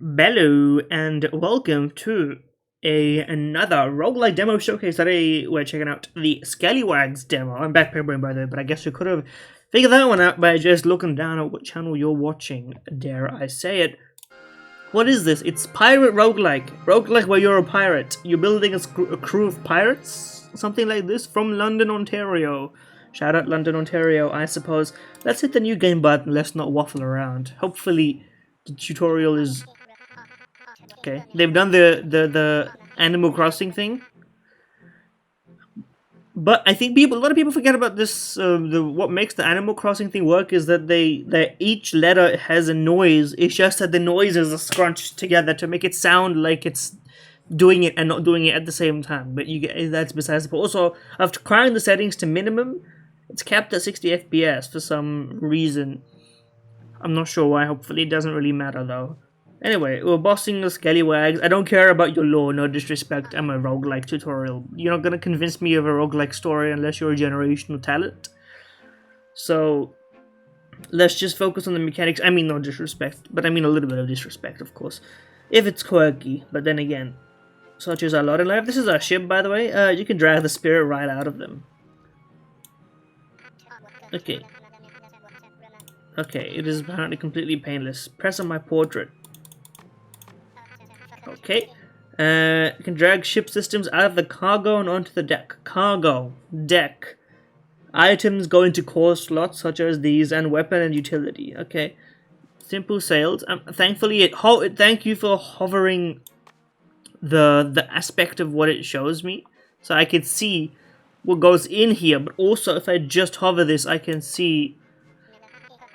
Hello and welcome to another roguelike demo showcase. Today we're checking out the Scallywags demo. I'm back by the way, but I guess you could have figured that one out by just looking down at what channel you're watching, dare I say it. What is this? It's pirate roguelike. Roguelike where you're a pirate. You're building a crew of pirates? Something like this from London, Ontario. Shout out London, Ontario, I suppose. Let's hit the new game button. Let's not waffle around. Hopefully the tutorial is... Okay, they've done the Animal Crossing thing, but I think a lot of people forget about this. What makes the Animal Crossing thing work is that each letter has a noise. It's just that the noises are scrunched together to make it sound like it's doing it and not doing it at the same time. But that's besides the point. Also, after cranking the settings to minimum, it's capped at 60 FPS for some reason. I'm not sure why. Hopefully, it doesn't really matter though. Anyway, we're bossing the Scallywags. I don't care about your lore, no disrespect. I'm a roguelike tutorial. You're not gonna convince me of a roguelike story unless you're a generational talent. So, let's just focus on the mechanics. I mean, no disrespect, but I mean a little bit of disrespect, of course. If it's quirky, but then again, such is our lot in life. This is our ship, by the way. You can drag the spirit right out of them. Okay. Okay, it is apparently completely painless. Press on my portrait. Okay, you can drag ship systems out of the cargo and onto the deck. Cargo, deck. Items go into core slots such as these, and weapon and utility. Okay, simple sails. Thankfully, thank you for hovering the aspect of what it shows me, so I can see what goes in here. But also, if I just hover this, I can see.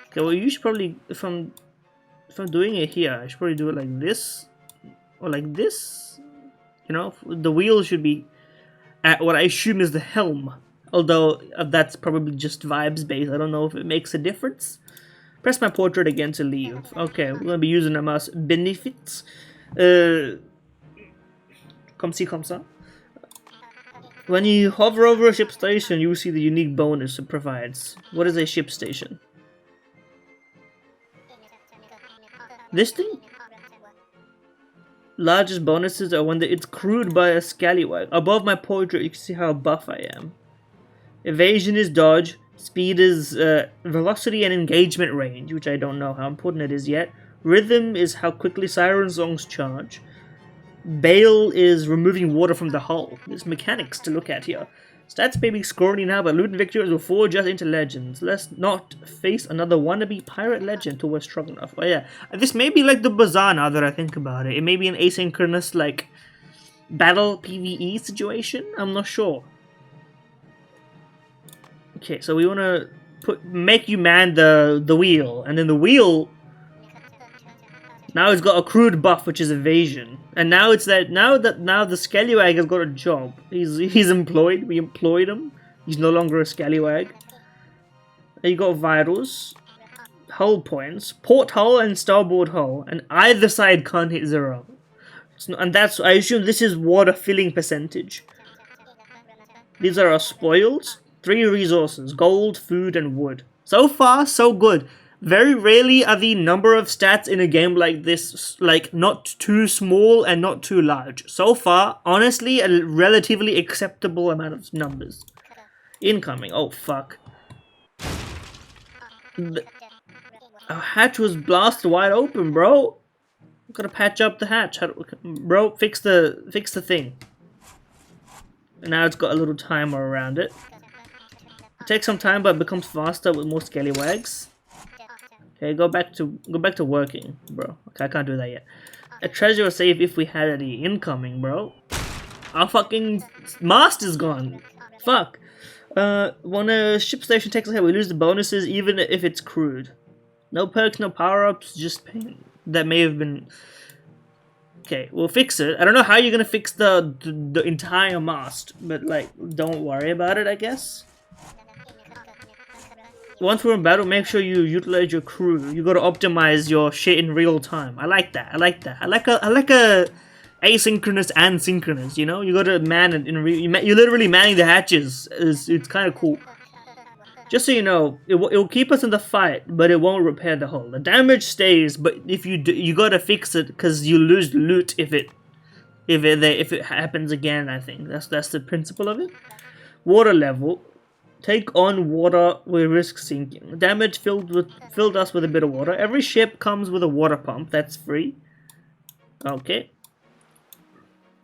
Okay, well, you should probably if I'm doing it here, I should probably do it like this. Or like this, you know, the wheel should be at what I assume is the helm. Although that's probably just vibes based. I don't know if it makes a difference. Press my portrait again to leave. Okay, we're gonna be using a mouse benefits. Comme ci, comme ça. When you hover over a ship station, you will see the unique bonus it provides. What is a ship station? This thing? Largest bonuses are when it's crewed by a scallywag. Above my portrait, you can see how buff I am. Evasion is dodge. Speed is velocity and engagement range, which I don't know how important it is yet. Rhythm is how quickly siren songs charge. Bail is removing water from the hull. There's mechanics to look at here. Stats may be scrawny now, but loot and victories will forge us into legends. Let's not face another wannabe pirate legend till we're strong enough. Oh yeah, this may be like the bazaar now that I think about it. It may be an asynchronous, like, battle PvE situation? I'm not sure. Okay, so we want to make you man the wheel, and then the wheel... Now it's got a crude buff, which is evasion, and now it's that now the Scallywag has got a job. He's employed. We employed him. He's no longer a Scallywag. You got vitals, hull points, port hull and starboard hull, and either side can't hit 0. And that's, I assume this is water filling percentage. These are our spoils. 3 resources: gold, food, and wood. So far, so good. Very rarely are the number of stats in a game like this, like, not too small and not too large. So far, honestly, a relatively acceptable amount of numbers. Incoming. Oh, fuck. Our hatch was blasted wide open, bro. Gotta patch up the hatch. Bro, fix the thing. And now it's got a little timer around it. It takes some time, but it becomes faster with more Scallywags. Okay, go back to working, bro. Okay, I can't do that yet. A treasure safe if we had any incoming, bro. Our fucking mast is gone. Fuck. When a ship station takes a hit, we lose the bonuses even if it's crewed. No perks, no power-ups, just pain. That may have been... Okay, we'll fix it. I don't know how you're gonna fix the entire mast, but, like, don't worry about it, I guess. Once we're in battle, make sure you utilize your crew. You gotta optimize your shit in real time. I like that. I like that. I like a asynchronous and synchronous. You know, you gotta man it in real. You're literally manning the hatches. It's kind of cool. Just so you know, it will keep us in the fight, but it won't repair the hull. The damage stays, but if you do, you gotta fix it because you lose loot if it happens again. I think that's the principle of it. Water level. Take on water, we risk sinking. Damage filled us with a bit of water. Every ship comes with a water pump. That's free. Okay.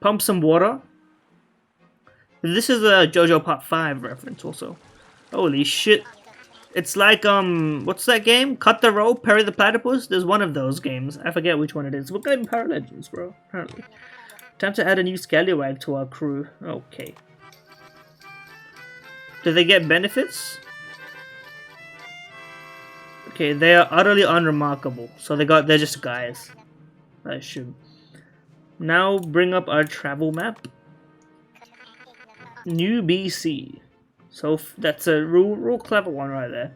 Pump some water. This is a JoJo Part 5 reference also. Holy shit. It's like, what's that game? Cut the Rope, Parry the Platypus? There's one of those games. I forget which one it is. We're going Power Legends, bro, apparently. Time to add a new Scallywag to our crew. Okay. Do they get benefits? Okay, they are utterly unremarkable. So they're just guys. I assume. Now bring up our travel map. New BC. So that's a real clever one right there.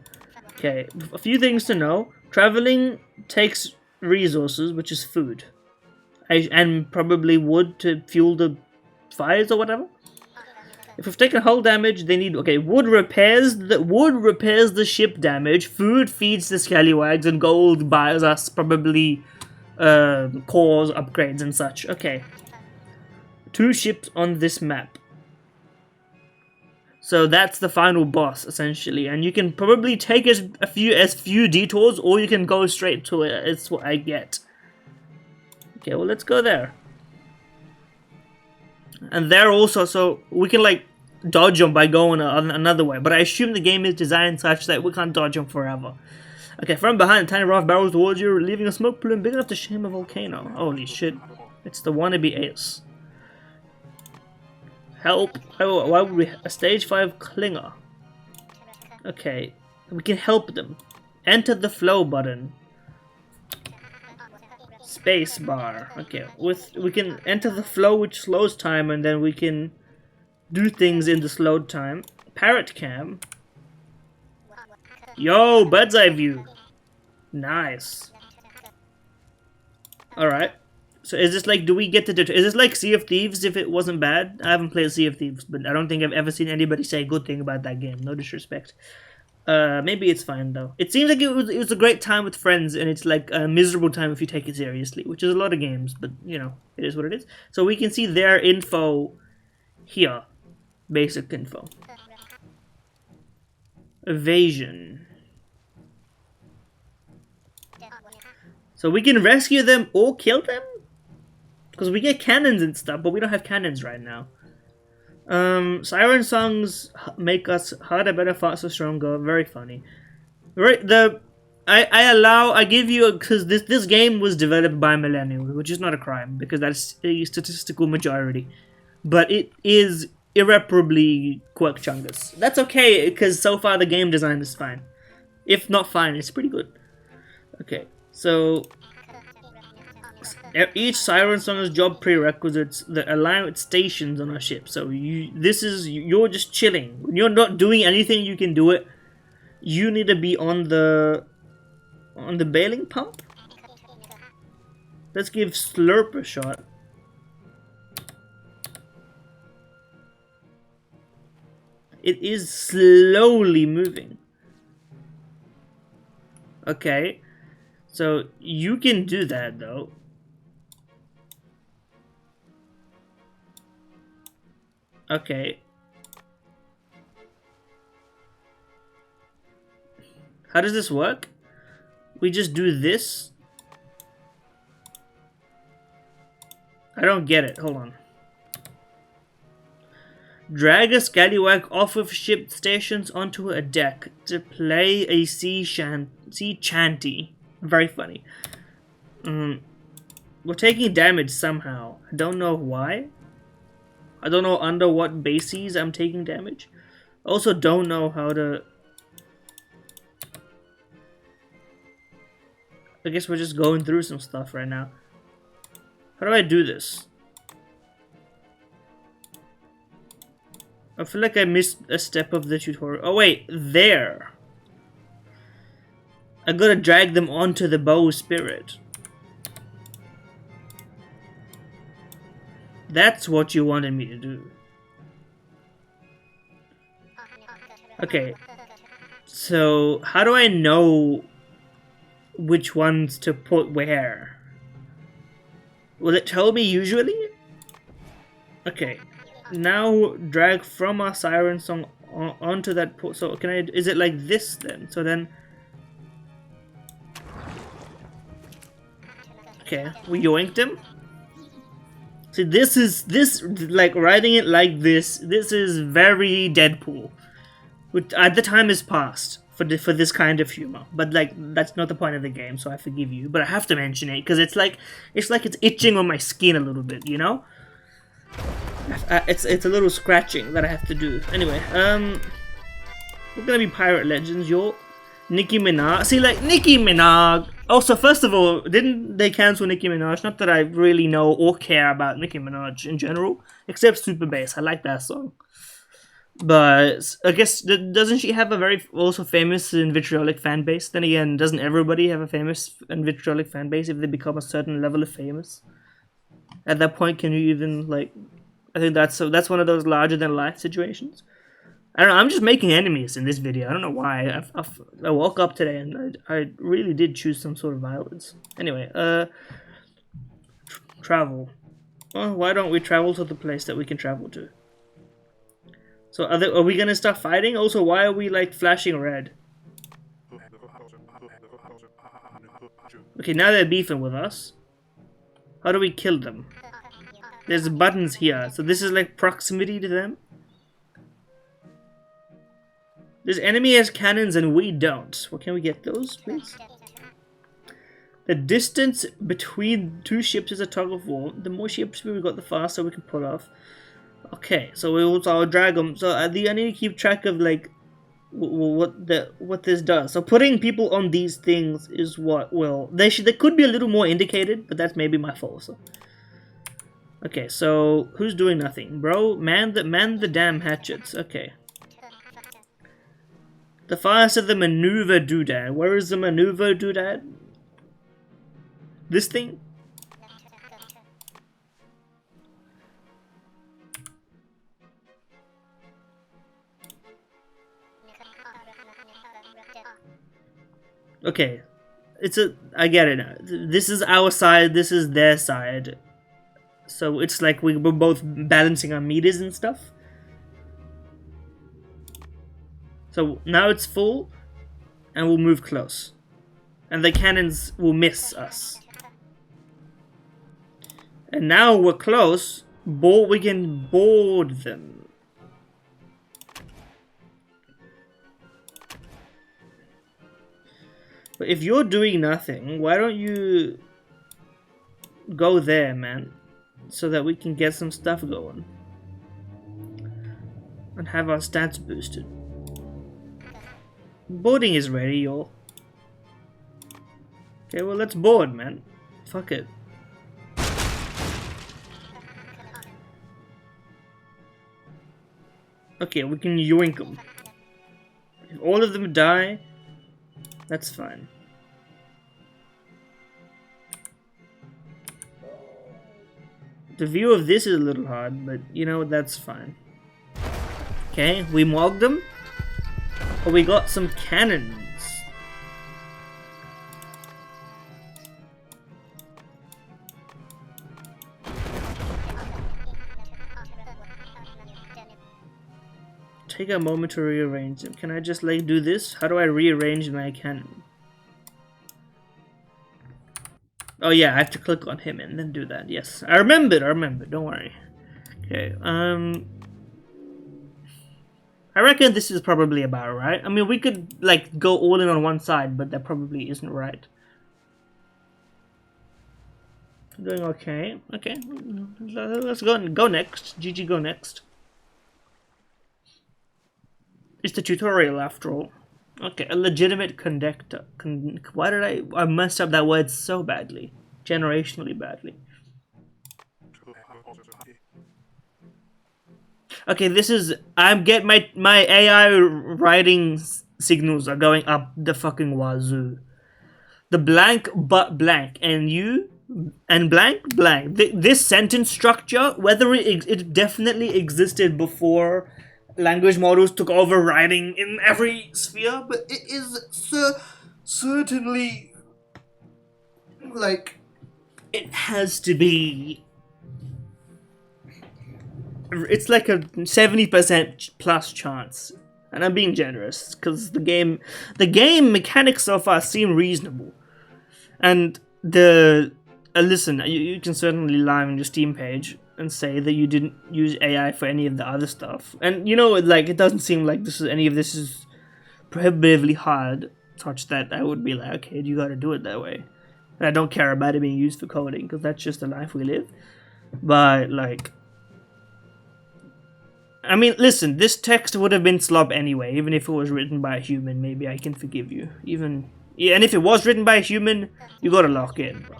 Okay, a few things to know. Traveling takes resources, which is food. And probably wood to fuel the fires or whatever. If we've taken hull damage, they need... Okay, wood repairs the ship damage, food feeds the Scallywags, and gold buys us probably cores, upgrades, and such. Okay. 2 ships on this map. So that's the final boss, essentially. And you can probably take as few detours, or you can go straight to it. It's what I get. Okay, well, let's go there. And there also, so we can like dodge them by going another way. But I assume the game is designed such that we can't dodge them forever. Okay, from behind, a tiny raft barrels towards you, leaving a smoke plume big enough to shame a volcano. Holy shit. It's the wannabe ace. Help. Why would we... A stage 5 clinger. Okay. We can help them. Enter the flow button. Space bar. Okay. We can enter the flow, which slows time, and then we can do things in the slowed time. Parrot cam. Yo, bird's eye view. Nice. Alright. So is this like, do we get to do... Is this like Sea of Thieves if it wasn't bad? I haven't played Sea of Thieves, but I don't think I've ever seen anybody say a good thing about that game. No disrespect. Maybe it's fine though. It seems like it was a great time with friends, and it's like a miserable time if you take it seriously, which is a lot of games, but you know, it is what it is. So we can see their info here. Basic info. Evasion. So we can rescue them or kill them? Because we get cannons and stuff, but we don't have cannons right now. Siren songs make us harder, better, faster, stronger. Very funny. Right, I give you, because this game was developed by millennials, which is not a crime, because that's a statistical majority. But it is irreparably quirk chungus. That's okay, because so far the game design is fine. If not fine, it's pretty good. Okay, so... Each siren song has job prerequisites that align with stations on our ship. So you're just chilling. When you're not doing anything, you can do it. You need to be on the bailing pump. Let's give Slurp a shot. It is slowly moving. Okay. So you can do that though. Okay. How does this work? We just do this? I don't get it. Hold on. Drag a Scallywag off of ship stations onto a deck to play a sea chanty. Very funny. We're taking damage somehow. I don't know why. I don't know under what bases I'm taking damage. Also don't know how to... I guess we're just going through some stuff right now. How do I do this? I feel like I missed a step of the tutorial. Oh wait, there. I gotta drag them onto the bow spirit. That's what you wanted me to do. Okay. So how do I know which ones to put where? Will it tell me usually? Okay. Now drag from our siren song onto that port. So can I? Is it like this then? So then. Okay, we yoinked him. See, this like writing it like this. This is very Deadpool, which at the time is past for this kind of humor. But like that's not the point of the game, so I forgive you. But I have to mention it because it's itching on my skin a little bit, you know. It's a little scratching that I have to do. Anyway, we're gonna be Pirate Legends, yo. Nicki Minaj. See, like, Nicki Minaj. Also, first of all, didn't they cancel Nicki Minaj? Not that I really know or care about Nicki Minaj in general, except Super Bass. I like that song. But I guess, doesn't she have a very also famous and vitriolic fan base? Then again, doesn't everybody have a famous and vitriolic fan base if they become a certain level of famous? At that point, can you even, like... I think that's one of those larger-than-life situations. I don't know, I'm just making enemies in this video. I don't know why. I woke up today and I really did choose some sort of violence. Anyway, travel. Well, why don't we travel to the place that we can travel to? So are we gonna start fighting? Also, why are we like flashing red? Okay, now they're beefing with us. How do we kill them? There's buttons here, so this is like proximity to them. This enemy has cannons and we don't. Well, can we get those, please? The distance between two ships is a tug of war. The more ships we've got, the faster we can pull off. Okay, so I'll drag them. So I need to keep track of like what this does. So putting people on these things is what will they could be a little more indicated, but that's maybe my fault. So. Okay, so who's doing nothing, bro? Man the damn hatchets. Okay. The faster the maneuver doodad. Where is the maneuver doodad? This thing? Okay. I get it now. This is our side, this is their side. So it's like we're both balancing our meters and stuff. So now it's full, and we'll move close. And the cannons will miss us. And now we're close, we can board them. But if you're doing nothing, why don't you go there, man? So that we can get some stuff going. And have our stats boosted. Boarding is ready, y'all. Okay, well, let's board, man. Fuck it. Okay, we can yoink them. If all of them die, that's fine. The view of this is a little hard, but you know, that's fine. Okay, we mogged them. But we got some cannons. Take a moment to rearrange them. Can I just like do this? How do I rearrange my cannon? Oh yeah, I have to click on him and then do that. Yes, I remembered. Don't worry. Okay. I reckon this is probably about right. I mean, we could like go all in on one side, but that probably isn't right. Doing okay. Okay, let's go next. GG, go next. It's the tutorial after all. Okay, a legitimate conductor. Why did I messed up that word so badly? Generationally badly. Okay, this is... my AI writing signals are going up the fucking wazoo. The blank but blank and you and blank blank. This sentence structure, whether it definitely existed before language models took over writing in every sphere, but it is certainly like it has to be. It's like a 70% plus chance, and I'm being generous because the game mechanics so far seem reasonable, and listen, you can certainly lie on your Steam page and say that you didn't use AI for any of the other stuff, and you know, like it doesn't seem like any of this is prohibitively hard, such that I would be like, okay, you got to do it that way. And I don't care about it being used for coding because that's just the life we live. But like, I mean, listen, this text would have been slop anyway, even if it was written by a human. Maybe I can forgive you, and if it was written by a human, you gotta lock in. Bro.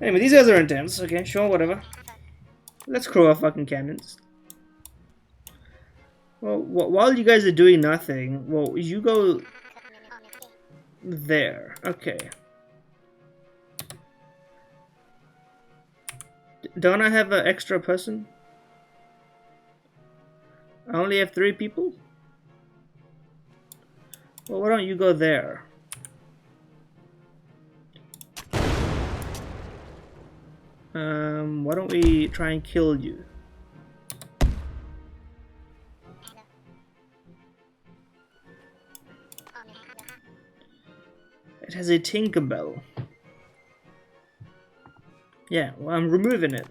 Anyway, these guys are intense. Okay, sure, whatever. Let's crow our fucking cannons. Well, while you guys are doing nothing, well, you go there. Okay. Don't I have an extra person? I only have 3 people? Well, why don't you go there? Why don't we try and kill you? It has a Tinkerbell. Yeah, well, I'm removing it.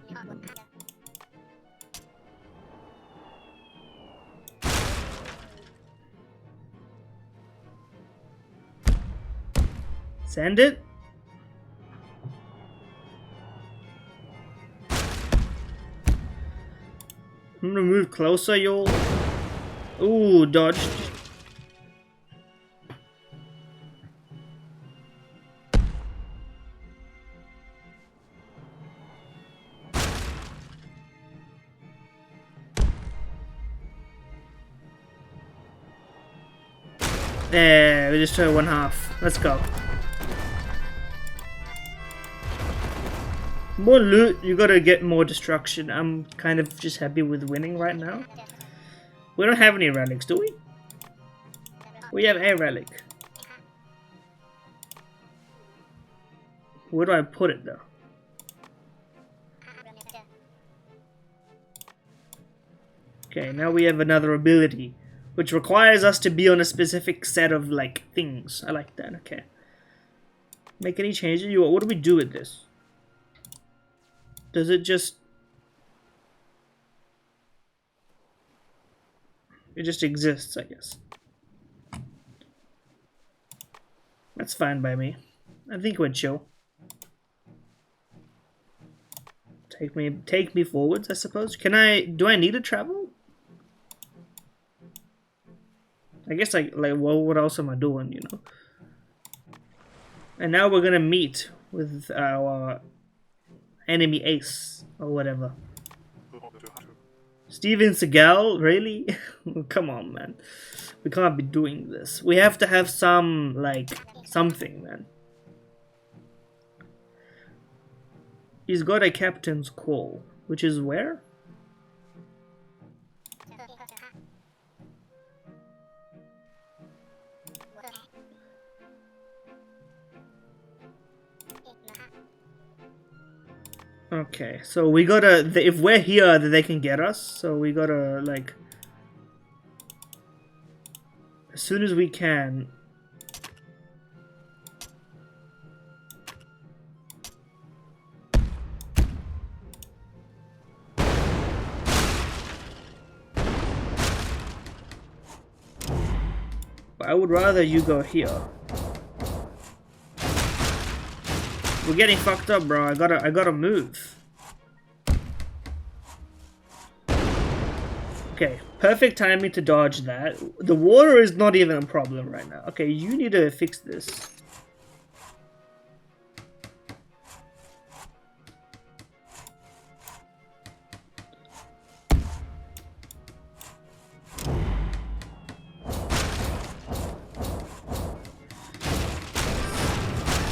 Send it? I'm gonna move closer, y'all. Ooh, dodged. There, we just took 1/2. Let's go. More loot, you gotta get more destruction. I'm kind of just happy with winning right now. We don't have any relics, do we? We have a relic. Where do I put it though? Okay, now we have another ability, which requires us to be on a specific set of like things. I like that. Okay. Make any changes? What do we do with this? Does it just... It just exists, I guess. That's fine by me. I think we're chill. Take me forwards, I suppose. Do I need to travel? I guess like what else am I doing, you know? And now we're gonna meet with our enemy ace or whatever. Steven Seagal, really? Come on, man. We can't be doing this. We have to have some like something, man. He's got a captain's call, which is where? Okay, so we gotta, if we're here, then they can get us, so we gotta, like, as soon as we can. But I would rather you go here. We're getting fucked up, bro. I gotta move. Okay, perfect timing to dodge that. The water is not even a problem right now. Okay, you need to fix this.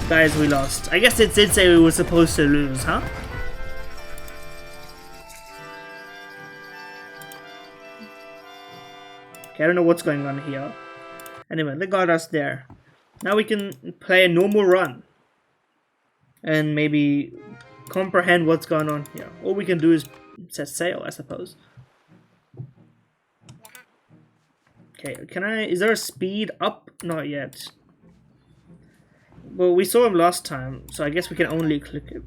Guys, we lost. I guess it did say we were supposed to lose, huh? Okay, I don't know what's going on here. Anyway, they got us there. Now we can play a normal run. And maybe comprehend what's going on here. All we can do is set sail, I suppose. Okay, is there a speed up? Not yet. Well, we saw him last time, so I guess we can only click it.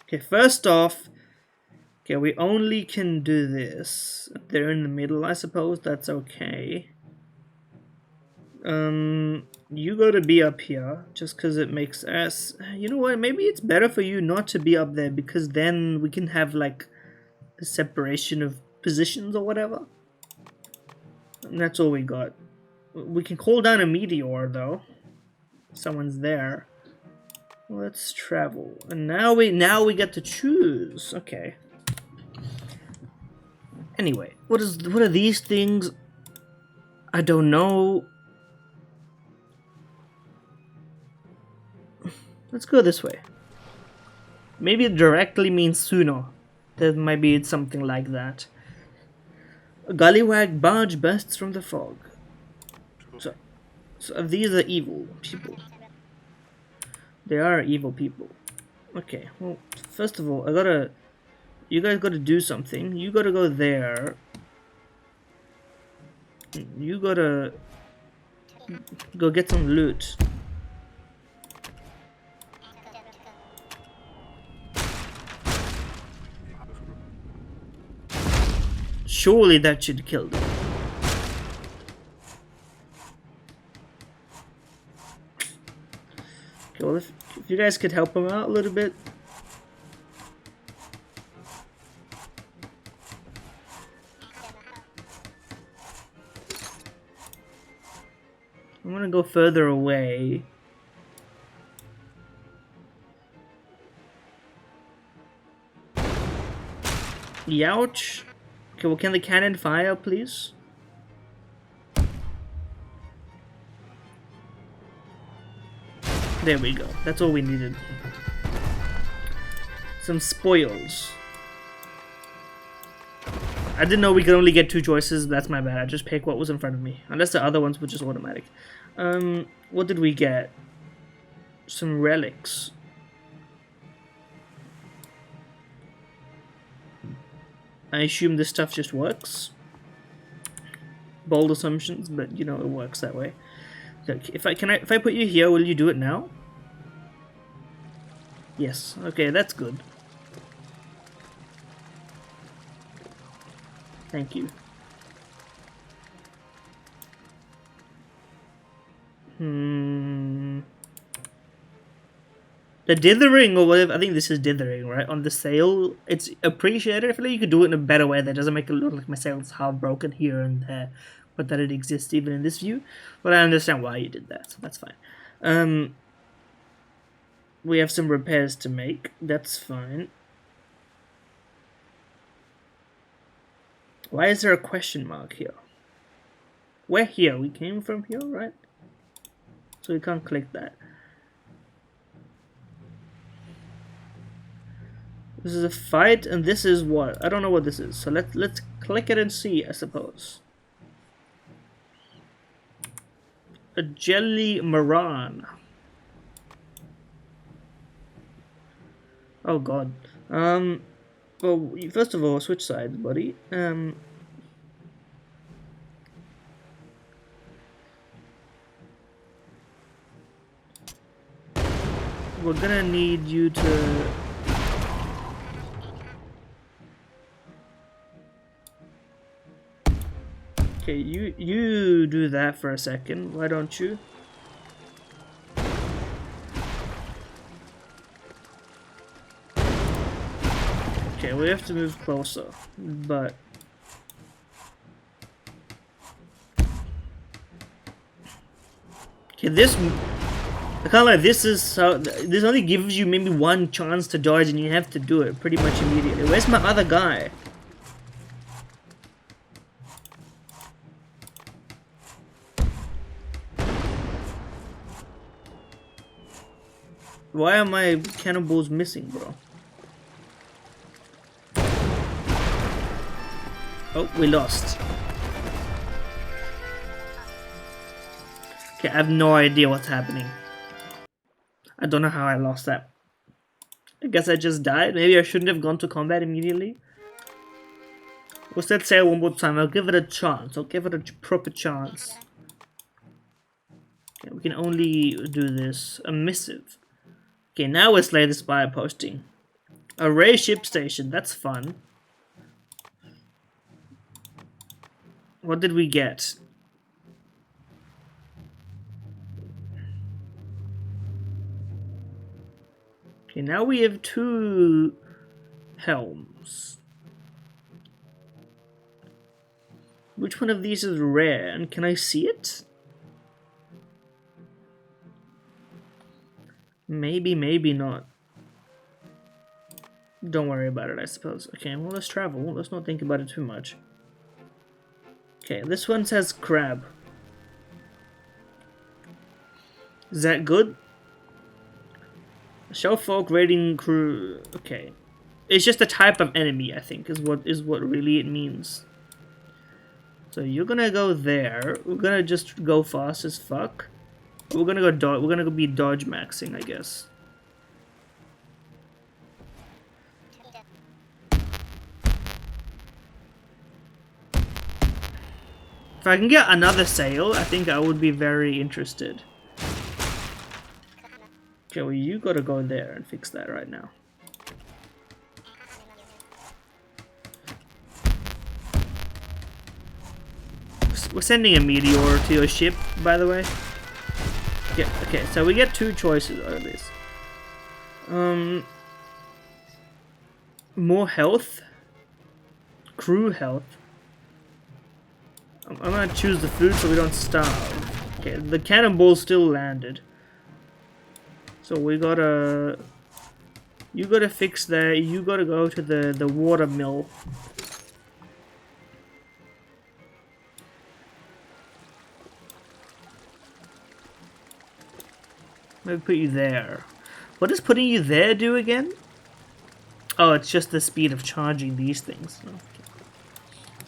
Okay, first off, okay, we only can do this. They're in the middle, I suppose. That's okay. You gotta be up here, just because it makes us... You know what, maybe it's better for you not to be up there, because then we can have, like, a separation of positions or whatever. And that's all we got. We can call down a meteor, though. Someone's there. Let's travel. And now we get to choose. Okay. Anyway, what are these things? I don't know. Let's go this way. Maybe it directly means sooner. That might be something like that. A Scallywag barge bursts from the fog. So these are evil people. They are evil people. Okay, well, first of all, you guys gotta do something. You gotta go there. You gotta go get some loot. Surely that should kill them. Okay, well, if you guys could help them out a little bit. I'm gonna go further away. Youch. Okay, well, can the cannon fire, please? There we go. That's all we needed. Some spoils. I didn't know we could only get 2 choices. That's my bad. I just picked what was in front of me. Unless the other ones were just automatic. What did we get? Some relics. I assume this stuff just works. Bold assumptions, but you know it works that way. Look, if I put you here, will you do it now? Yes. Okay, that's good. Thank you. The dithering or whatever, I think this is dithering, right? On the sail, it's appreciated. I feel like you could do it in a better way that doesn't make it look like my sail's half broken here and there, but that it exists even in this view. But I understand why you did that, so that's fine. We have some repairs to make. That's fine. Why is there a question mark here? We're here. We came from here, right? So we can't click that. This is a fight, and this is what? I don't know what this is. So let's click it and see, I suppose. A jelly maran. Oh god. Well, first of all, switch sides, buddy. We're gonna need you to... Okay, you do that for a second, why don't you? Okay, we have to move closer, but... Okay, this... I can't lie, this is how... This only gives you maybe 1 chance to dodge and you have to do it pretty much immediately. Where's my other guy? Why are my cannonballs missing, bro? Oh, we lost. Okay, I have no idea what's happening. I don't know how I lost that. I guess I just died. Maybe I shouldn't have gone to combat immediately. Let's say it one more time. I'll give it a chance. I'll give it a proper chance. Okay, we can only do this. A missive. Okay, now we're slay the spy posting. Array ship station. That's fun. What did we get? Okay, now we have 2 helms. Which one of these is rare, and can I see it? Maybe, maybe not. Don't worry about it, I suppose. Okay, well, let's travel. Let's not think about it too much. Okay, this one says crab. Is that good? Shellfolk raiding crew. Okay. It's just a type of enemy, I think, is what really it means. So you're gonna go there. We're gonna just go fast as fuck. We're gonna go we're gonna go be dodge maxing, I guess. If I can get another sail, I think I would be very interested. Okay, well you gotta go there and fix that right now. We're sending a meteor to your ship, by the way. Okay, so we get 2 choices out of this. More health. Crew health. I'm gonna choose the food so we don't starve. Okay, the cannonball still landed. So we gotta... You gotta fix that. You gotta go to the water mill. Maybe put you there. What does putting you there do again? Oh, it's just the speed of charging these things. Okay.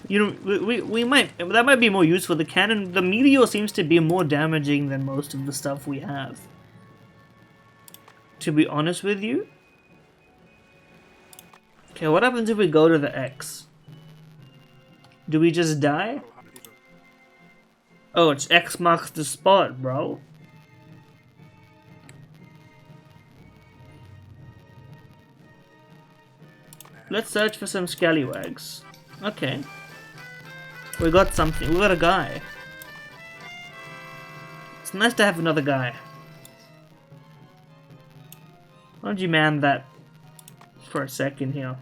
You know, we might... That might be more useful. The cannon... The meteor seems to be more damaging than most of the stuff we have. To be honest with you. Okay, what happens if we go to the X? Do we just die? Oh, it's X marks the spot, bro. Let's search for some scallywags. Okay. We got something. We got a guy. It's nice to have another guy. Why don't you man that for a second here?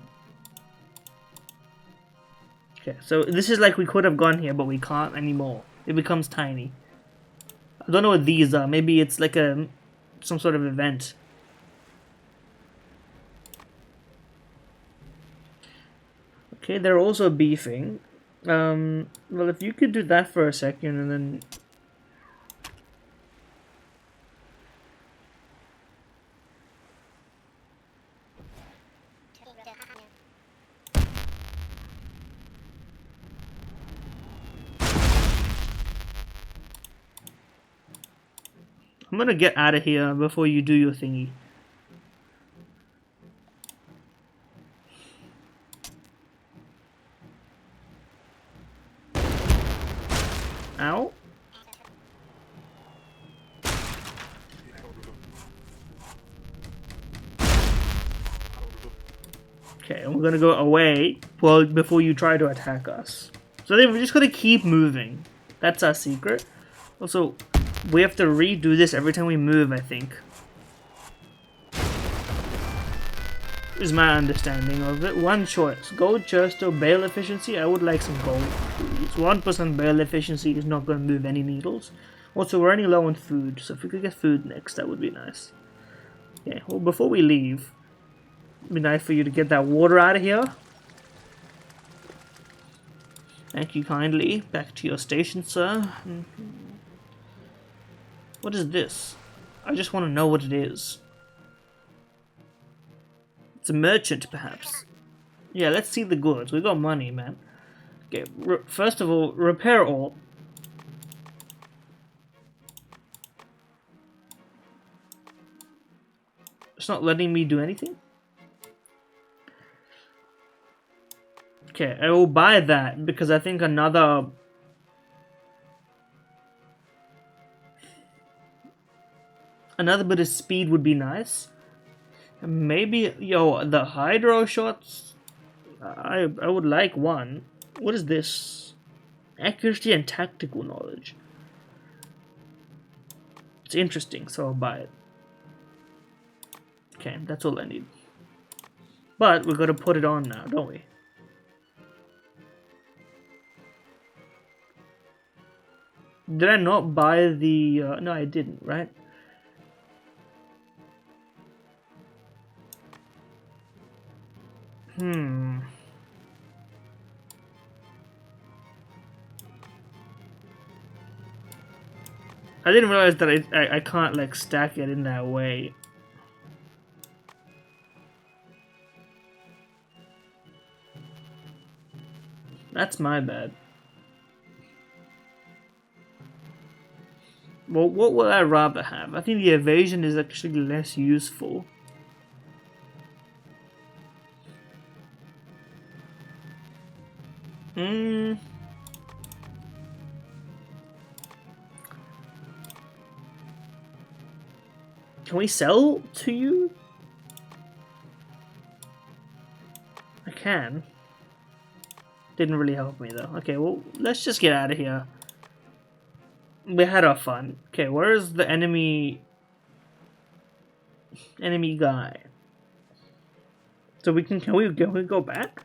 Okay, so this is like we could have gone here, but we can't anymore. It becomes tiny. I don't know what these are. Maybe it's like some sort of event. Okay, they're also beefing. Well, if you could do that for a second and then... I'm gonna get out of here before you do your thingy. Ow. Okay, and we're gonna go away before you try to attack us. So then we're just gonna keep moving. That's our secret. Also, we have to redo this every time we move, I think. Is my understanding of it. One choice. Gold chest or bale efficiency. I would like some gold. It's 1% bale efficiency is not going to move any needles. Also, we're running low on food, so if we could get food next, that would be nice. Okay, well, before we leave, it'd be nice for you to get that water out of here. Thank you kindly. Back to your station, sir. What is this? I just want to know what it is. It's a merchant, perhaps. Yeah, let's see the goods. We got money, man. Okay, first of all, repair all. It's not letting me do anything. Okay, I will buy that because I think another bit of speed would be nice. Maybe, yo, the hydro shots. I would like one. What is this? Accuracy and tactical knowledge. It's interesting, so I'll buy it. Okay, that's all I need. But we're gonna put it on now, don't we? Did I not buy the... no, I didn't, right? I didn't realize that I can't, like, stack it in that way. That's my bad. Well, what would I rather have? I think the evasion is actually less useful. Can we sell to you? I can. Didn't really help me though. Okay, well, let's just get out of here. We had our fun. Okay, where is the enemy guy? So can we go back?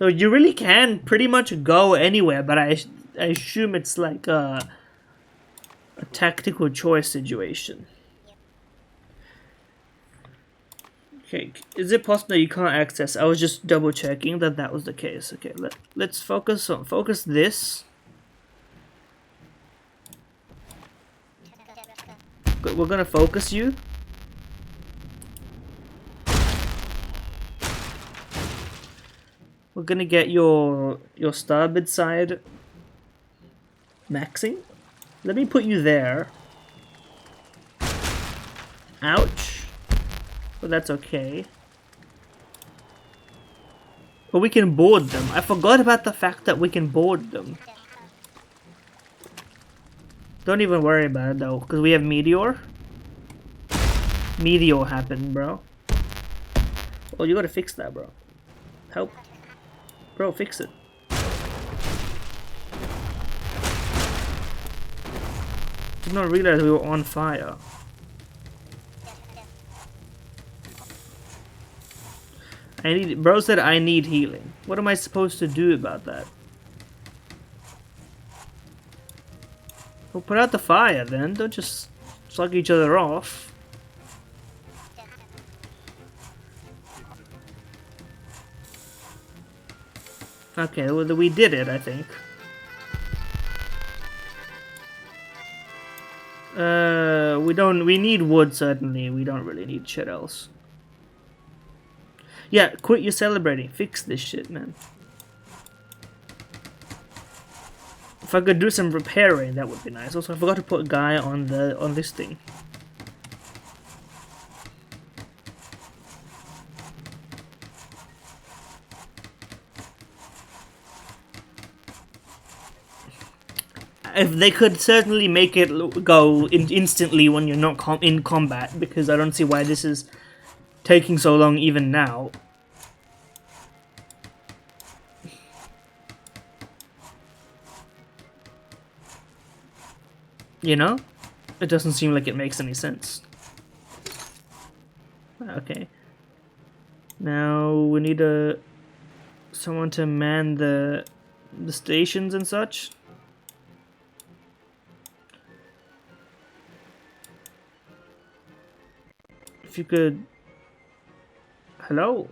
So you really can pretty much go anywhere, but I assume it's like a tactical choice situation. Okay, is it possible that you can't access? I was just double checking that was the case. Okay, let's focus this. Good, we're gonna focus you. We're gonna get your starboard side maxing. Let me put you there. Ouch. But that's okay. But we can board them. I forgot about the fact that we can board them. Don't even worry about it though, because we have Meteor. Meteor happened, bro. Oh, you gotta fix that, bro. Help. Bro, fix it. Did not realize we were on fire. Bro said I need healing. What am I supposed to do about that? Well, put out the fire then. Don't just slug each other off. Okay, well, we did it, I think. We need wood, certainly. We don't really need shit else. Yeah, quit your celebrating. Fix this shit, man. If I could do some repairing, that would be nice. Also, I forgot to put a guy on this thing. If they could certainly make it go instantly when you're not in combat, because I don't see why this is taking so long even now. You know? It doesn't seem like it makes any sense. Okay. Now we need someone to man the stations and such. If you could... Hello?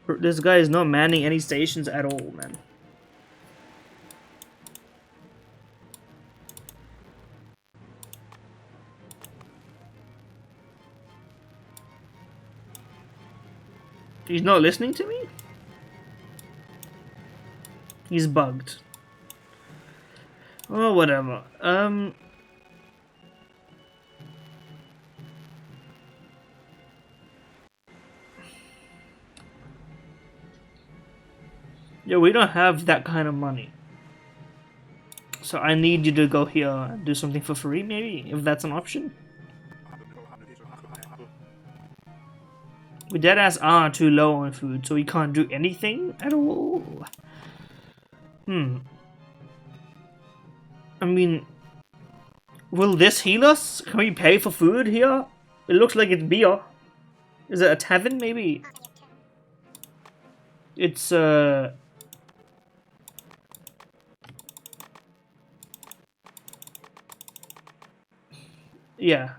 This guy is not manning any stations at all, man. He's not listening to me? He's bugged. Oh, whatever. Yeah, we don't have that kind of money. So I need you to go here and do something for free, maybe, if that's an option. We deadass are too low on food, so we can't do anything at all. I mean, will this heal us? Can we pay for food here? It looks like it's beer. Is it a tavern, maybe? It's, yeah,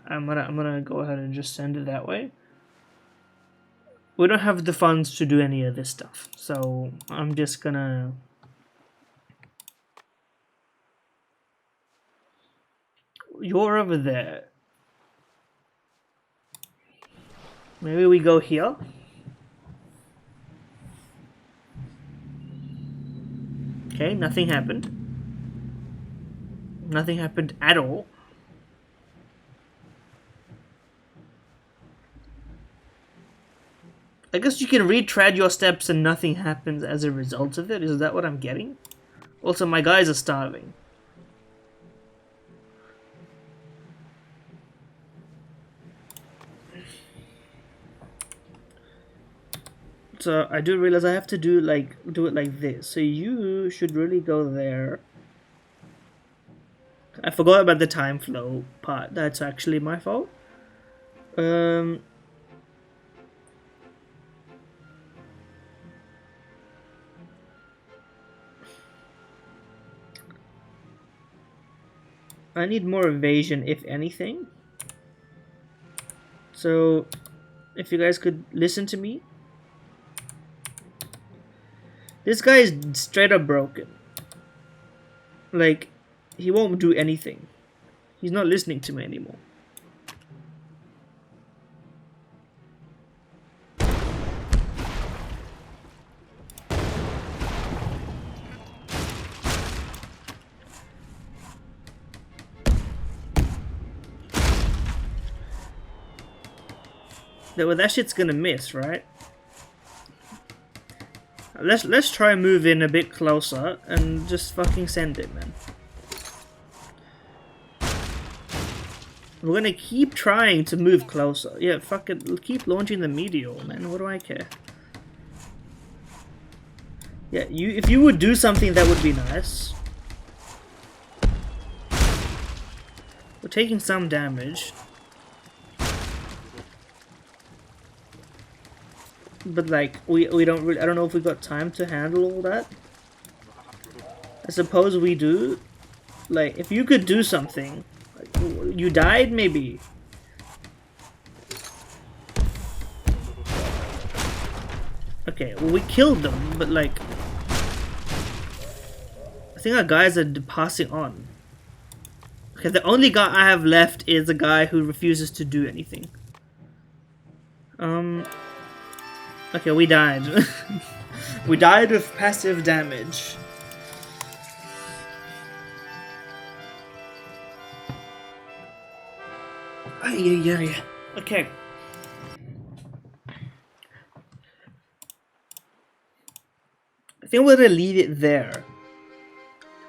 I'm gonna go ahead and just send it that way. We don't have the funds to do any of this stuff, so I'm just gonna... You're over there. Maybe we go here? Okay, nothing happened. Nothing happened at all. I guess you can retread your steps and nothing happens as a result of it. Is that what I'm getting? Also, my guys are starving. So I do realize I have to do it like this. So you should really go there. I forgot about the time flow part. That's actually my fault. I need more evasion, if anything. So, if you guys could listen to me. This guy is straight up broken. Like, he won't do anything. He's not listening to me anymore. Well, that shit's gonna miss, right? Let's try and move in a bit closer and just fucking send it, man. We're gonna keep trying to move closer. Yeah, fuck it. Keep launching the meteor, man. What do I care? Yeah, if you would do something, that would be nice. We're taking some damage. But like, we don't really, I don't know if we got time to handle all that. I suppose we do. Like, if you could do something. Like, you died, maybe. Okay, well, we killed them, but like... I think our guys are passing on. Okay, the only guy I have left is a guy who refuses to do anything. Okay, we died. We died with passive damage. Yeah. Okay. I think we're gonna leave it there.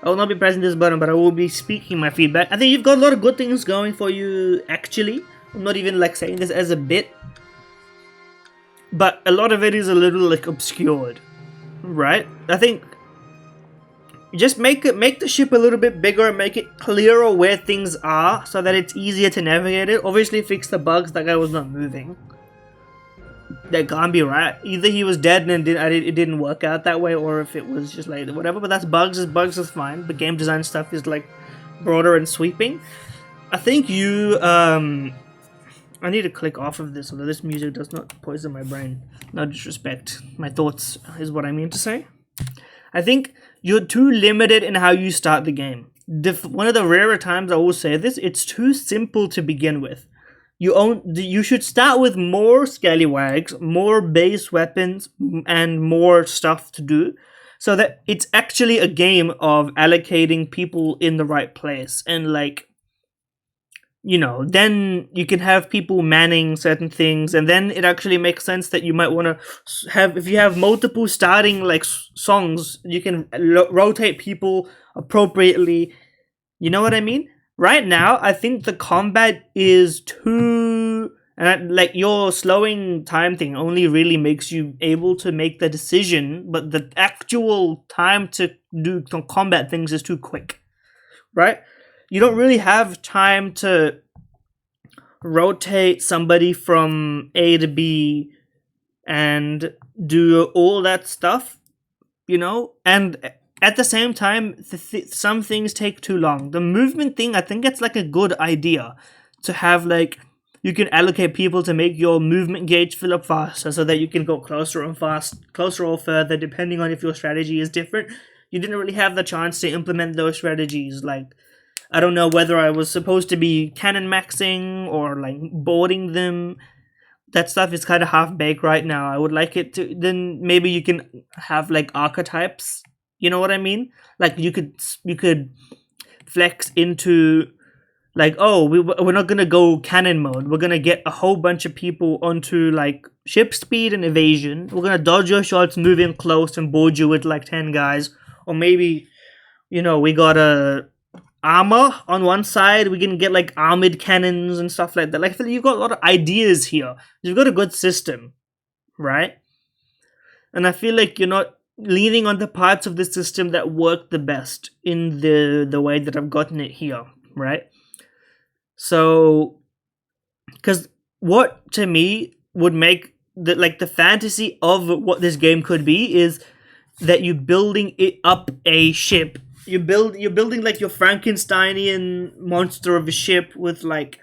I will not be pressing this button, but I will be speaking my feedback. I think you've got a lot of good things going for you, actually. I'm not even like saying this as a bit. But a lot of it is a little like obscured, right? I think just make the ship a little bit bigger, make it clearer where things are, so that it's easier to navigate it. Obviously, fix the bugs. That guy was not moving. That can't be right. Either he was dead and it didn't work out that way, or if it was just like whatever. But that's bugs. Bugs is fine. But game design stuff is like broader and sweeping. I think you I need to click off of this so that this music does not poison my brain. No disrespect. My thoughts is what I mean to say. I think you're too limited in how you start the game. One of the rarer times I will say this, it's too simple to begin with. You should start with more Scallywags, more base weapons, and more stuff to do. So that it's actually a game of allocating people in the right place, and like, you know, then you can have people manning certain things, and then it actually makes sense that you might want to have, if you have multiple starting like songs, you can rotate people appropriately. You know what I mean? Right now, I think the combat is too, and like your slowing time thing only really makes you able to make the decision, but the actual time to do some combat things is too quick, right? You don't really have time to rotate somebody from A to B and do all that stuff, you know? And at the same time, some things take too long. The movement thing, I think it's like a good idea to have, like, you can allocate people to make your movement gauge fill up faster so that you can go closer or further, depending on if your strategy is different. You didn't really have the chance to implement those strategies. Like, I don't know whether I was supposed to be cannon maxing or like boarding them. That stuff is kind of half baked right now. I would like it to, then maybe you can have like archetypes. You know what I mean? Like you could flex into like, oh, we're not gonna go cannon mode. We're gonna get a whole bunch of people onto like ship speed and evasion. We're gonna dodge your shots, move in close, and board you with like 10 guys. Or maybe, you know, we got a armor on one side. We can get like armored cannons and stuff like that. Like, I feel like you've got a lot of ideas here. You've got a good system, right? And I feel like you're not leaning on the parts of the system that work the best in the way that I've gotten it here, right? So, because what to me would make the fantasy of what this game could be is that you're building it up a ship. You're building like your Frankensteinian monster of a ship with like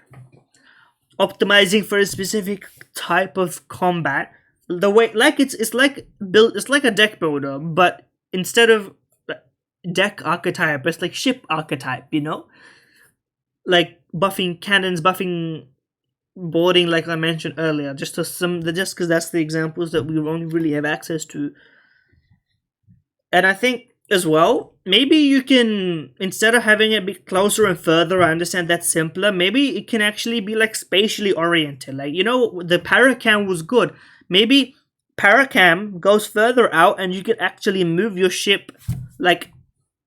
optimizing for a specific type of combat. The way, like, it's like a deck builder, but instead of deck archetype, it's like ship archetype, you know? Like buffing cannons, buffing boarding, like I mentioned earlier, just because that's the examples that we only really have access to. And I think as well, maybe you can, instead of having it be closer and further, I understand that's simpler, maybe it can actually be like spatially oriented. Like, you know, the Paracam was good. Maybe Paracam goes further out and you can actually move your ship like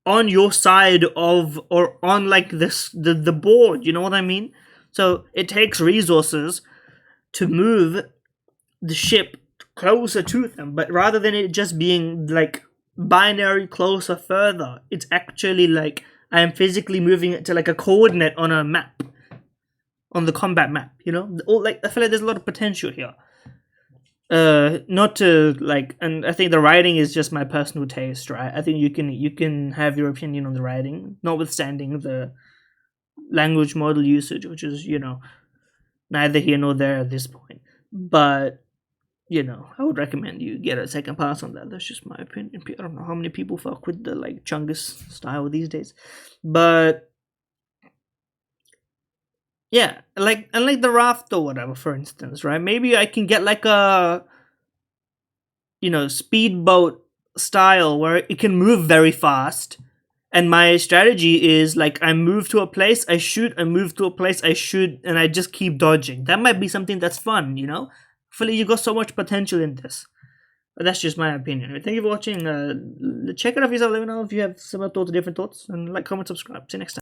on your side of, or on like the board, you know what I mean? So it takes resources to move the ship closer to them, but rather than it just being like binary closer further, it's actually like I am physically moving it to like a coordinate on a map, on the combat map, you know? Like, I feel like there's a lot of potential here. Not to like, and I think the writing is just my personal taste, right? I think you can have your opinion on the writing, notwithstanding the language model usage, which is, you know, neither here nor there at this point. But, you know, I would recommend you get a second pass on that. That's just my opinion. I don't know how many people fuck with the like Chungus style these days, but yeah, like, and like the raft or whatever, for instance, right? Maybe I can get like a, you know, speedboat style where it can move very fast. And my strategy is like, I move to a place, I shoot, I move to a place, I shoot, and I just keep dodging. That might be something that's fun, you know? I feel like you got so much potential in this. But that's just my opinion. Thank you for watching. Check it out for yourself. Let me know if you have similar thoughts or different thoughts. And like, comment, subscribe. See you next time.